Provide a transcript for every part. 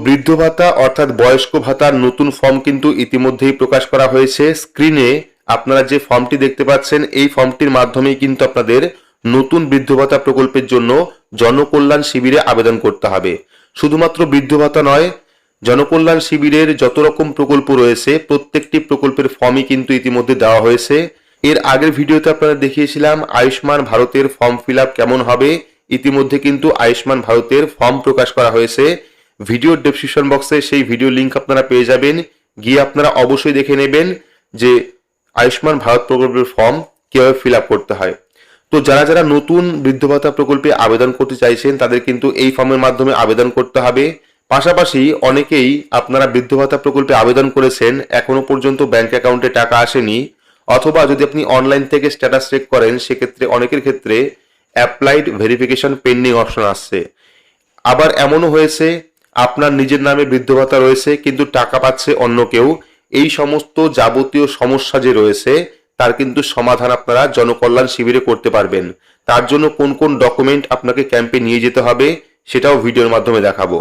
বৃদ্ধ ভাতা অর্থাৎ বয়স্ক ভাতার নতুন ফর্ম কিন্তু ইতিমধ্যেই প্রকাশ করা হয়েছে। স্ক্রিনে আপনারা যে ফর্মটি দেখতে পাচ্ছেন এই ফর্মটির মাধ্যমেই কিন্তু আপনাদের নতুন বৃদ্ধ ভাতা প্রকল্পের জন্য জনকল্যাণ শিবিরে আবেদন করতে হবে। শুধুমাত্র বৃদ্ধ ভাতা নয়, জনকল্যাণ শিবিরের যত রকম প্রকল্প রয়েছে প্রত্যেকটি প্রকল্পের ফর্মই কিন্তু ইতিমধ্যে দেওয়া হয়েছে। এর আগের ভিডিওতে আপনারা দেখিয়েছিলাম আয়ুষ্মান ভারতের ফর্ম ফিল আপ কেমন হবে। ইতিমধ্যে কিন্তু আয়ুষ্মান ভারতের ফর্ম প্রকাশ করা হয়েছে। ভিডিওর ডেসক্রিপশন বক্সে সেই ভিডিও লিংক আপনারা পেয়ে যাবেন, গিয়ে আপনারা অবশ্যই দেখে নেবেন যে আয়ুষ্মান ভারত প্রকল্পের ফর্ম কিভাবে ফিল আপ করতে হয়। তো যারা যারা নতুন বৃদ্ধ ভাতা প্রকল্পে আবেদন করতে চাইছেন তাদের কিন্তু এই ফর্মের মাধ্যমে আবেদন করতে হবে। পাশাপাশি অনেকেই আপনারা বৃদ্ধ ভাতা প্রকল্পে আবেদন করেছেন, এখনো পর্যন্ত ব্যাংক অ্যাকাউন্টে টাকা আসেনি, অথবা যদি আপনি অনলাইন থেকে স্ট্যাটাস চেক করেন সেক্ষেত্রে অনেকের ক্ষেত্রে অ্যাপ্লাইড ভেরিফিকেশন পেন্ডিং অপশন আসছে। আবার এমনও হয়েছে আপনার নিজের নামে বৃদ্ধ ভাতা রয়েছে কিন্তু টাকা পাচ্ছে অন্য কেউ। এই সমস্ত যাবতীয় সমস্যা যে রয়েছে তার কিন্তু সমাধান আপনারা জনকল্যাণ শিবিরে করতে পারবেন। তার জন্য কোন কোন ডকুমেন্ট আপনাকে ক্যাম্পে নিয়ে যেতে হবে সেটাও ভিডিওর মাধ্যমে দেখাবো।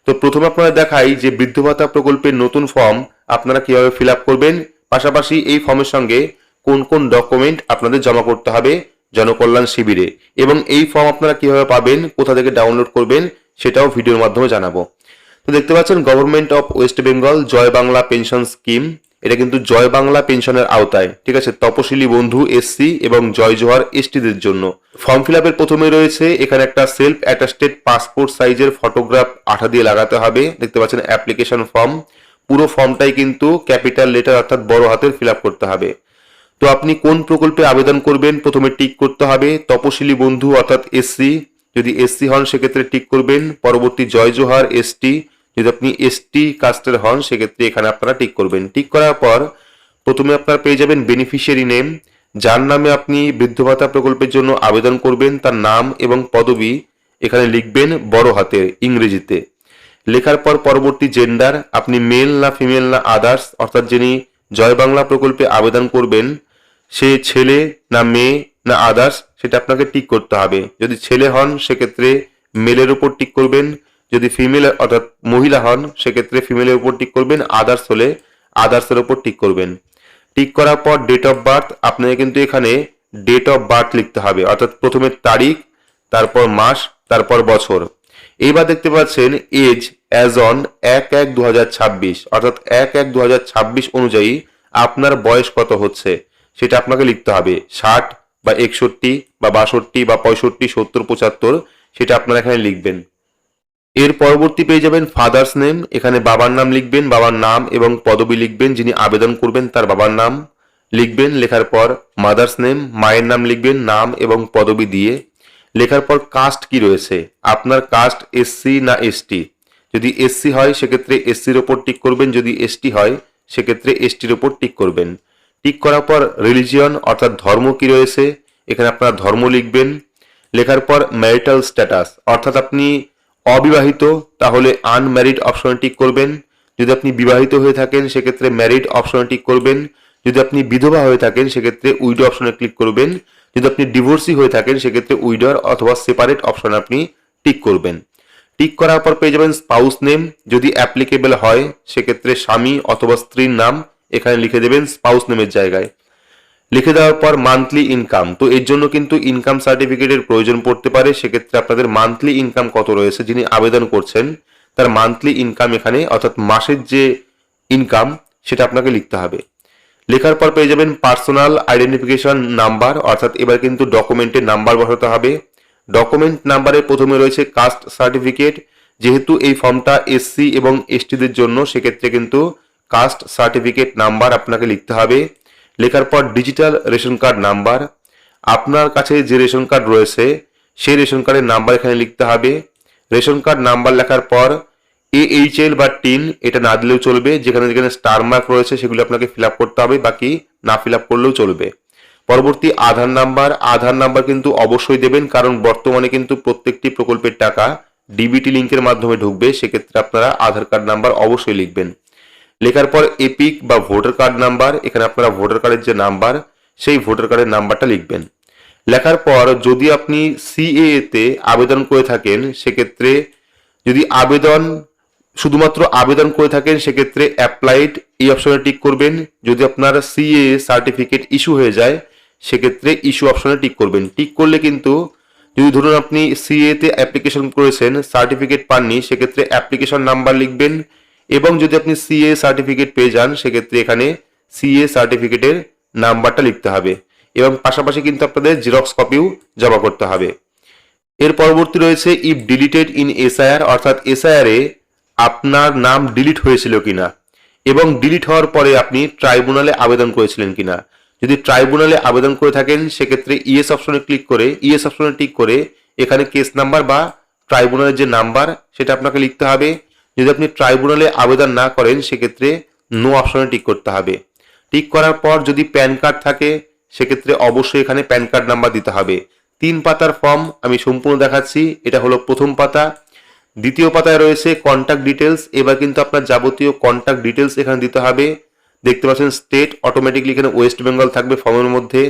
তো প্রথমে আপনারা দেখাই যে বৃদ্ধ ভাতা প্রকল্পের নতুন ফর্ম আপনারা কিভাবে ফিল আপ করবেন, পাশাপাশি এই ফর্মের সঙ্গে কোন কোন ডকুমেন্ট আপনাদের জমা করতে হবে জনকল্যাণ শিবিরে, এবং এই ফর্ম আপনারা কিভাবে পাবেন, কোথা থেকে ডাউনলোড করবেন সেটাও ভিডিওর মাধ্যমে জানাবো। তো দেখতে পাচ্ছেন government of West Bengal Joy Bangla pension scheme, এটা কিন্তু জয় বাংলা পেনশনের আওতায়, ঠিক আছে, তপশিলি বন্ধু এসসি এবং জয় জোহার এসটিদের জন্য। ফর্ম ফিল আপের প্রথমে রয়েছে এখানে একটা সেলফ অ্যাটাস্টেড পাসপোর্ট সাইজের ফটোগ্রাফ আঠা দিয়ে লাগাতে হবে। দেখতে পাচ্ছেন অ্যাপ্লিকেশন ফর্ম, পুরো ফর্মটাই কিন্তু ক্যাপিটাল লেটার অর্থাৎ বড় হাতের ফিল আপ করতে হবে। তো আপনি কোন প্রকল্পে আবেদন করবেন প্রথমে টিক করতে হবে, তপশিলি বন্ধু অর্থাৎ এসসি, যদি এসসি হন সেক্ষেত্রে টিক করবেন। পরবর্তী জয় জোহার এসটি, যদি আপনি এসটি কাস্টের হন সেক্ষেত্রে এখানে আপনারা টিক করবেন। টিক করার পর প্রথমে আপনারা পেয়ে যাবেন বেনিফিশিয়ারি নেম, যার নামে আপনি বৃদ্ধ ভাতা প্রকল্পের জন্য আবেদন করবেন তার নাম এবং পদবি এখানে লিখবেন বড় হাতের ইংরেজিতে। লেখার পর পরবর্তী জেন্ডার, আপনি মেল না ফিমেল না আদার্স, অর্থাৎ যিনি জয় বাংলা প্রকল্পে আবেদন করবেন সে ছেলে না মেয়ে না আদার্স সেটা আপনাকে টিক করতে হবে। যদি ছেলে হন সেক্ষেত্রে মেলের উপর টিক করবেন, যদি ফিমেল অর্থাৎ মহিলা হন সেক্ষেত্রে ফিমেলের উপর টিক করবেন, আদার্স হলে আদার্সের উপর টিক করবেন। টিক করার পর ডেট অফ বার্থ, আপনাকে কিন্তু এখানে ডেট অফ বার্থ লিখতে হবে, অর্থাৎ প্রথমে তারিখ, তারপর মাস, তারপর বছর। এইবার দেখতে পাচ্ছেন এজ অ্যাজ অন 1/1/2026, অর্থাৎ 1/1/2026 অনুযায়ী আপনার বয়স কত হচ্ছে সেটা আপনাকে লিখতে হবে। 60 বা 61 বা 62 বা 65 70 75 সেটা আপনারা এখানে লিখবেন। এর পরবর্তী পেয়ে যাবেন ফাদার্স নেম, এখানে বাবার নাম লিখবেন, বাবার নাম এবং পদবি লিখবেন, যিনি আবেদন করবেন তার বাবার নাম লিখবেন। লেখার পর মাদার্স নেম, মায়ের নাম লিখবেন, নাম এবং পদবি দিয়ে। লেখার পর কাস্ট কি রয়েছে, আপনার কাস্ট এসসি না এসটি, যদি এসসি হয় সেক্ষেত্রে এসসির ওপর টিক করবেন, যদি এসটি হয় সেক্ষেত্রে এসটির ওপর টিক করবেন। টিক করার পর রিলিজিয়ন অর্থাৎ ধর্ম কি রয়েছে এখানে আপনার ধর্ম লিখবেন। লেখার পর ম্যারিটাল স্ট্যাটাস, অর্থাৎ আপনি অবিবাহিত তাহলে আনম্যারিড অপশনে টিক করবেন, যদি আপনি বিবাহিত হয়ে থাকেন সেক্ষেত্রে ম্যারিড অপশনে টিক করবেন, যদি আপনি বিধবা হয়ে থাকেন সেক্ষেত্রে উইডো অপশনে ক্লিক করবেন, যদি আপনি ডিভোর্সি হয়ে থাকেন সেক্ষেত্রে উইডোর অথবা সেপারেট অপশনে আপনি টিক করবেন। টিক করার পর পেয়ে যাবেন স্পাউস নেম, যদি অ্যাপ্লিকেবল হয় সেক্ষেত্রে স্বামী অথবা স্ত্রীর নাম এখানে লিখে দেবেন স্পাউস নেমের জায়গায়। লিখে দেওয়ার পর মান্থলি ইনকাম, তো এর জন্য কিন্তু ইনকাম সার্টিফিকেটের প্রয়োজন পড়তে পারে, সেক্ষেত্রে আপনাদের মান্থলি ইনকাম কত রয়েছে যিনি আবেদন করছেন তার মান্থলি ইনকাম এখানে অর্থাৎ মাসের যে ইনকাম সেটা আপনাকে লিখতে হবে। লেখার পর পেয়ে যাবেন পার্সোনাল আইডেন্টিফিকেশন নাম্বার, অর্থাৎ এবার কিন্তু ডকুমেন্টের নাম্বার বসাতে হবে। ডকুমেন্ট নাম্বারের প্রথমে রয়েছে কাস্ট সার্টিফিকেট, যেহেতু এই ফর্মটা এসসি এবং এসটিদের জন্য সেক্ষেত্রে কিন্তু কাস্ট সার্টিফিকেট নাম্বার আপনাকে লিখতে হবে। লেখার পর ডিজিটাল রেশন কার্ড নাম্বার, আপনার কাছে যে রেশন কার্ড রয়েছে সেই রেশন কার্ডের নাম্বার এখানে লিখতে হবে। রেশন কার্ড নাম্বার লেখার পর AHL বা টিন এটা না দিলেও চলবে, যেখানে যেখানে স্টার মার্ক রয়েছে সেগুলো আপনাকে ফিল আপ করতে হবে, বাকি না ফিল আপ করলেও চলবে। পরবর্তী আধার নাম্বার, আধার নাম্বার কিন্তু অবশ্যই দেবেন, কারণ বর্তমানে কিন্তু প্রত্যেকটি প্রকল্পের টাকা ডিবিটি লিঙ্কের মাধ্যমে ঢুকবে, সেক্ষেত্রে আপনারা আধার কার্ড নাম্বার অবশ্যই লিখবেন। লেখার পর এপিক বা ভোটার কার্ড নাম্বার, এখানে আপনারা ভোটার কার্ডের যে নাম্বার সেই ভোটার কার্ডের নাম্বারটা লিখবেন। লেখার পর যদি আপনি সিএএ তে আবেদন করে থাকেন সেক্ষেত্রে যদি আবেদন শুধুমাত্র আবেদন করে থাকেন সেক্ষেত্রে অ্যাপ্লাইড এই অপশনে টিক করবেন। যদি আপনার সিএ সার্টিফিকেট ইস্যু হয়ে যায় সেক্ষেত্রে ইস্যু অপশনে টিক করবেন। টিক করলে কিন্তু যদি ধরুন আপনি সিএ তে অ্যাপ্লিকেশন করেছেন, সার্টিফিকেট পাননি, সেক্ষেত্রে অ্যাপ্লিকেশন নাম্বার লিখবেন, এবং যদি আপনি সিএ সার্টিফিকেট পেয়ে যান সেক্ষেত্রে এখানে সিএ সার্টিফিকেটের নাম্বারটা লিখতে হবে, এবং পাশাপাশি কিন্তু আপনাদের জেরক্স কপিও জমা করতে হবে। এর পরবর্তী রয়েছে ইফ ডিলিটেড ইন এসআইআর, অর্থাৎ এসআইআর এ আপনার নাম ডিলিট হয়েছিল কিনা এবং ডিলিট হওয়ার পরে আপনি ট্রাইব্যুনালে আবেদন করেছিলেন কিনা। যদি ট্রাইব্যুনালে আবেদন করে থাকেন সেক্ষেত্রে ইএস অপশনে ক্লিক করে ইএস অপশনে টিক করে এখানে কেস নাম্বার বা ট্রাইব্যুনালের যে নাম্বার সেটা আপনাকে লিখতে হবে। যদি আপনি ট্রাইব্যুনালে আবেদন না করেন সেক্ষেত্রে নো অপশনে টিক করতে হবে। টিক করার পর যদি প্যান কার্ড থাকে সেক্ষেত্রে অবশ্যই এখানে প্যান কার্ড নাম্বার দিতে হবে। 3 পাতার ফর্ম আমি সম্পূর্ণ দেখাচ্ছি। এটা হলো প্রথম পাতা। দ্বিতীয় পাতায় রয়েছে কন্ট্যাক্ট ডিটেলস। এবার কিন্তু আপনার যাবতীয় কন্ট্যাক্ট ডিটেলস এখানে দিতে হবে। দেখতে পাচ্ছেন স্টেট অটোমেটিকলি এখানে ওয়েস্ট বেঙ্গল থাকবে ফর্মের মধ্যে।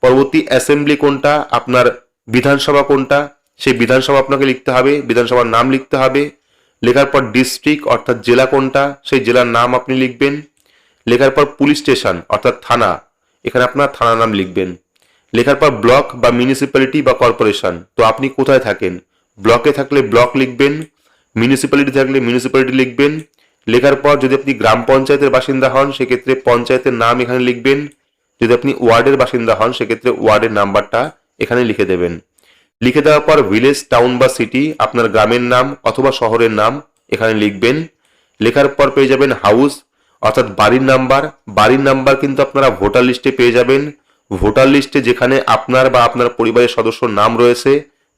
পরবর্তী অ্যাসেম্বলি কোনটা, আপনার বিধানসভা কোনটা, সেই বিধানসভা আপনাকে লিখতে হবে, বিধানসভার নাম লিখতে হবে। লেখার পর ডিস্ট্রিক্ট অর্থাৎ জেলা কোনটা সেই জেলার নাম আপনি লিখবেন। লেখার পর পুলিশ স্টেশন অর্থাৎ থানা, এখানে আপনার থানার নাম লিখবেন। লেখার পর ব্লক বা মিউনিসিপ্যালিটি বা কর্পোরেশন, তো আপনি কোথায় থাকেন, ব্লকে থাকলে ব্লক লিখবেন, মিউনিসিপ্যালিটি থাকলে মিউনিসিপ্যালিটি লিখবেন। লেখার পর যদি আপনি গ্রাম পঞ্চায়েতের বাসিন্দা হন সেক্ষেত্রে পঞ্চায়েতের নাম এখানে লিখবেন। যদি আপনি ওয়ার্ডের বাসিন্দা হন সেক্ষেত্রে ওয়ার্ডের নাম্বারটা এখানে লিখে দেবেন। লিখে দেওয়ার পর ভিলেজ, টাউন বা সিটি, আপনার গ্রামের নাম অথবা শহরের নাম এখানে লিখবেন। লেখার পর পেয়ে যাবেন হাউস অর্থাৎ বাড়ির নাম্বার। বাড়ির নাম্বার কিন্তু আপনারা ভোটার লিস্টে পেয়ে যাবেন। ভোটার লিস্টে যেখানে আপনার বা আপনার পরিবারের সদস্যর নাম রয়েছে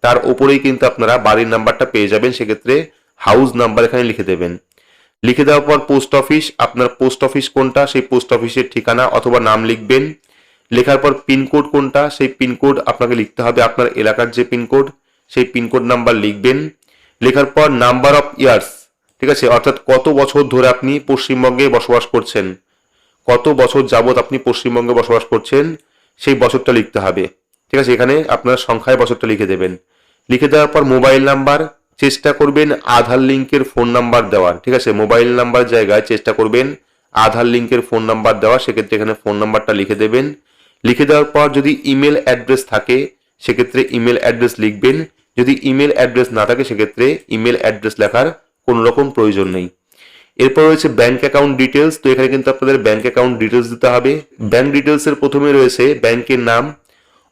তার উপরেই কিন্তু আপনারা বাড়ির নাম্বারটা পেয়ে যাবেন। সেক্ষেত্রে হাউস নাম্বার এখানে লিখে দেবেন। লিখে দেওয়ার পর পোস্ট অফিস, আপনার পোস্ট অফিস কোনটা সেই পোস্ট অফিসের ঠিকানা অথবা নাম লিখবেন। লেখার পর পিনকোড কোনটা সেই পিনকোড আপনাকে লিখতে হবে, আপনার এলাকার যে পিনকোড সেই পিনকোড নাম্বার লিখবেন। লেখার পর নাম্বার অফ ইয়ার্স, ঠিক আছে, অর্থাৎ কত বছর ধরে আপনি পশ্চিমবঙ্গে বসবাস করছেন, কত বছর যাবত আপনি পশ্চিমবঙ্গে বসবাস করছেন সেই বছরটা লিখতে হবে। ঠিক আছে, এখানে আপনার সংখ্যায় বছরটা লিখে দেবেন। লিখে দেওয়ার পর মোবাইল নাম্বার, চেষ্টা করবেন আধার লিঙ্কের ফোন নাম্বার দেওয়ার। ঠিক আছে, মোবাইল নাম্বার জায়গায় চেষ্টা করবেন আধার লিঙ্কের ফোন নাম্বার দেওয়া। সেক্ষেত্রে এখানে ফোন নাম্বারটা লিখে দেবেন। লিখে দেওয়ার পর যদি ইমেল অ্যাড্রেস থাকে সেক্ষেত্রে ইমেল অ্যাড্রেস লিখবেন। যদি ইমেল অ্যাড্রেস না থাকে সেক্ষেত্রে ইমেল অ্যাড্রেস লেখার কোনো রকম প্রয়োজন নেই। এরপর রয়েছে ব্যাংক অ্যাকাউন্ট ডিটেলস। তো এখানে কিন্তু আপনাদের ব্যাংক অ্যাকাউন্ট ডিটেলস দিতে হবে। ব্যাংক ডিটেলসের প্রথমে রয়েছে ব্যাংকের নাম,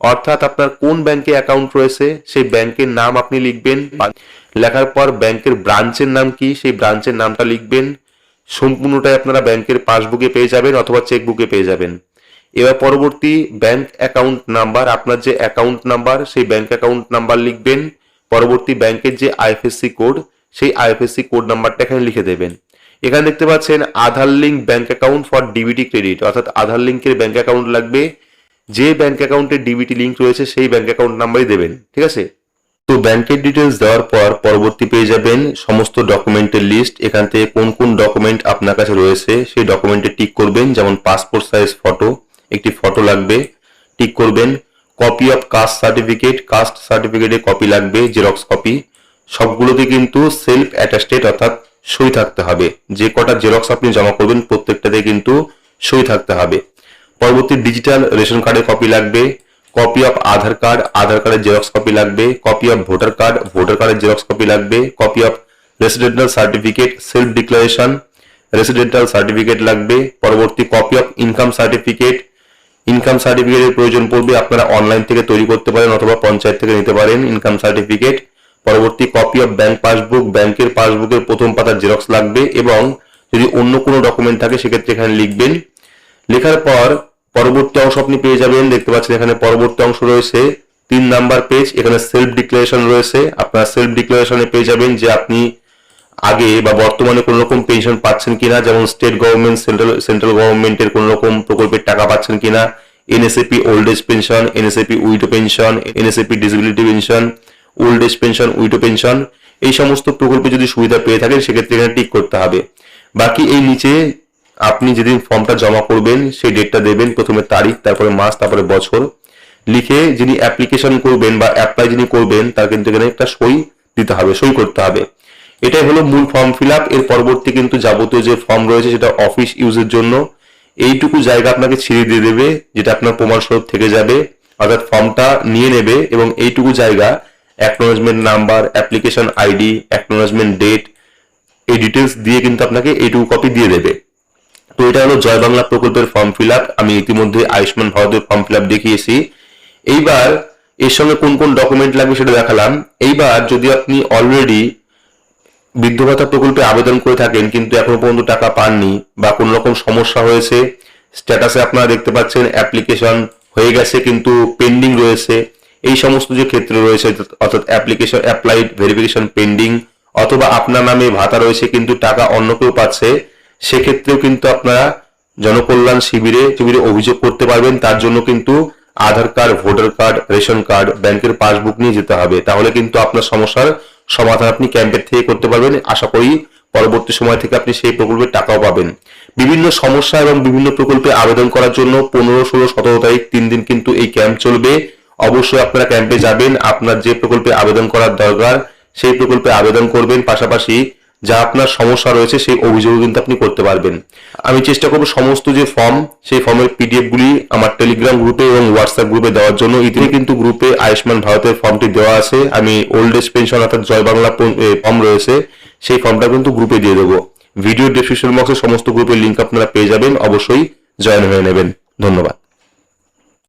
অর্থাৎ আপনার কোন ব্যাংকে অ্যাকাউন্ট রয়েছে সেই ব্যাংকের নাম আপনি লিখবেন। লেখার পর ব্যাংকের ব্রাঞ্চের নাম কি সেই ব্রাঞ্চের নামটা লিখবেন। সম্পূর্ণটাই আপনারা ব্যাংকের পাসবুকে পেয়ে যাবেন অথবা চেকবুকে পেয়ে যাবেন। এবার পরবর্তী ব্যাংক অ্যাকাউন্ট নাম্বার, আপনার যে অ্যাকাউন্ট নাম্বার সেই ব্যাংক অ্যাকাউন্ট নাম্বার লিখবেন। পরবর্তী ব্যাংকের যে আইএফএসসি কোড সেই আইএফএসসি কোড নাম্বারটা এখানে লিখে দেবেন। এখানে দেখতে পাচ্ছেন Aadhaar link bank account for DBT credit, অর্থাৎ আধার লিঙ্কের ব্যাংক অ্যাকাউন্ট লাগবে। যে ব্যাংক অ্যাকাউন্টে ডিবিটি লিঙ্ক রয়েছে সেই ব্যাংক অ্যাকাউন্ট নাম্বারই দেবেন। ঠিক আছে, তো ব্যাংকের ডিটেলস দেওয়ার পর পরবর্তী পেয়ে যাবেন সমস্ত ডকুমেন্টের লিস্ট। এখান থেকে কোন কোন ডকুমেন্ট আপনার কাছে রয়েছে সেই ডকুমেন্টে টিক করবেন। যেমন পাসপোর্ট সাইজ ফটো, একটি ফটো লাগবে, টিক করবেন। Copy of caste certificate, caste সার্টিফিকেটের কপি লাগবে, জেরক্স কপি। সবগুলোতে কিন্তু সেলফ অ্যাটাস্টেড অর্থাৎ সই থাকতে হবে। যে কটা জেরক্স আপনি জমা করবেন প্রত্যেকটাতে কিন্তু সই থাকতে হবে। পরবর্তী ডিজিটাল রেশন কার্ডের কপি লাগবে, কপি অফ আধার কার্ড, আধার কার্ডের জেরক্স কপি লাগবে, copy of voter card, voter কার্ডের জেরক্স কপি লাগবে, copy of residential certificate, self declaration, residential certificate লাগবে। পরবর্তী copy of income certificate, income সার্টিফিকেটের প্রয়োজন পড়বে, আপনারা অনলাইন থেকে তৈরি করতে পারেন অথবা পঞ্চায়েত থেকে নিতে পারেন ইনকাম সার্টিফিকেট। পরবর্তী কপি অফ ব্যাংক পাসবুক, ব্যাংকের পাসবুকের প্রথম পাতার জেরক্স লাগবে, এবং যদি অন্য কোনো ডকুমেন্ট থাকে সেক্ষেত্রে এখানে লিখবেন। লেখার পর পরবর্তী অংশ আপনি পেয়ে যাবেন। দেখতে পাচ্ছেন এখানে পরবর্তী অংশ রয়েছে 3 নাম্বার পেজ। এখানে সেলফ ডিক্লারেশন রয়েছে। আপনারা সেলফ ডিক্লারেশনে পেয়ে যাবেন যে আপনি আগে বা বর্তমানে কোন রকম পেনশন পাচ্ছেন কিনা, যেমন স্টেট গভর্নমেন্ট, সেন্ট্রাল গভর্নমেন্টের কোন রকম প্রকল্পের টাকা পাচ্ছেন কিনা, NSAP old age pension, NSAP widow pension, NSAP disability pension, old age pension, widow pension, এই সমস্ত প্রকল্পে যদি সুবিধা পেয়ে থাকেন সেক্ষেত্রে এখানে টিক করতে হবে। বাকি এই নিচে আপনি যেদিন ফর্মটা জমা করবেন সেই ডেটটা দেবেন, প্রথমে তারিখ, তারপরে মাস, তারপরে বছর লিখে যিনি অ্যাপ্লিকেশন করবেন বা অ্যাপ্লাই যিনি করবেন তার কিন্তু এখানে একটা সই দিতে হবে, সই করতে হবে। এটাই হলো মূল ফর্ম ফিল আপ। এর পরবর্তী কিন্তু যাবতীয় যে ফর্ম রয়েছে সেটা অফিস ইউজের জন্য। এইটুকু জায়গা আপনাকে ছেড়ে দিয়ে দেবে, যেটা আপনার প্রমাণস্বরূপ থেকে যাবে, অর্থাৎ ফর্মটা নিয়ে নেবে এবং এইটুকু জায়গা acknowledgement number, application ID, acknowledgement date, এই ডিটেলস দিয়ে কিন্তু আপনাকে এইটুকু কপি দিয়ে দেবে। তো এটা হলো জয় বাংলা প্রকল্পের ফর্ম ফিল আপ। আমি ইতিমধ্যে আয়ুষ্মান ভারতের ফর্ম ফিল আপ দেখিয়েছি। এইবার এর সঙ্গে কোন কোন ডকুমেন্ট লাগবে সেটা দেখালাম। এইবার যদি আপনি অলরেডি বৃদ্ধ ভাতা প্রকল্পে আবেদন করে থাকেন কিন্তু এখনো পর্যন্ত টাকা পাননি বা কোনো রকম সমস্যা হয়েছে, স্ট্যাটাসে আপনারা দেখতে পাচ্ছেন অ্যাপ্লিকেশন হয়ে গেছে কিন্তু পেন্ডিং রয়েছে, এই সমস্ত যে ক্ষেত্রে রয়েছে, অর্থাৎ অ্যাপ্লিকেশন অ্যাপ্লাইড ভেরিফিকেশন পেন্ডিং, অথবা আপনার নামে ভাতা রয়েছে কিন্তু টাকা অন্য কেউ পাচ্ছে, সেক্ষেত্রেও কিন্তু আপনারা জনকল্যাণ শিবিরে অভিযোগ করতে পারবেন। তার জন্য কিন্তু Aadhaar card, voter card, ration card, ব্যাংকের পাসবুক নিয়ে যেতে হবে। তাহলে কিন্তু আপনার সমস্যার সমাধান আপনি ক্যাম্পের থেকে করতে পারবেন। আশা করি পরবর্তী সময় থেকে আপনি সেই প্রকল্পের টাকাও পাবেন। বিভিন্ন সমস্যা এবং বিভিন্ন প্রকল্পে আবেদন করার জন্য 15, 16, 17 তারিখ 3 দিন কিন্তু এই ক্যাম্প চলবে। অবশ্যই আপনারা ক্যাম্পে যাবেন, আপনার যে প্রকল্পে আবেদন করার দরকার সেই প্রকল্পে আবেদন করবেন, পাশাপাশি যা আপনার সমস্যা রয়েছে সেই অভিযোগ কিন্তু আপনি করতে পারবেন। আমি চেষ্টা করব সমস্ত যে ফর্ম, সেই ফর্মের পিডিএফ গুলি আমার টেলিগ্রাম গ্রুপে এবং হোয়াটসঅ্যাপ গ্রুপে দেওয়ার জন্য। ইতিমধ্যে কিন্তু গ্রুপে আয়ুষ্মান ভারতের ফর্মটি দেওয়া আছে। আমি ওল্ড এজ পেনশন অর্থাৎ জয় বাংলা ফর্ম রয়েছে, সেই ফর্মটা কিন্তু গ্রুপে দিয়ে দেবো। ভিডিও ডেসক্রিপশন বক্সে সমস্ত গ্রুপের লিঙ্ক আপনারা পেয়ে যাবেন, অবশ্যই জয়েন হয়ে নেবেন। ধন্যবাদ।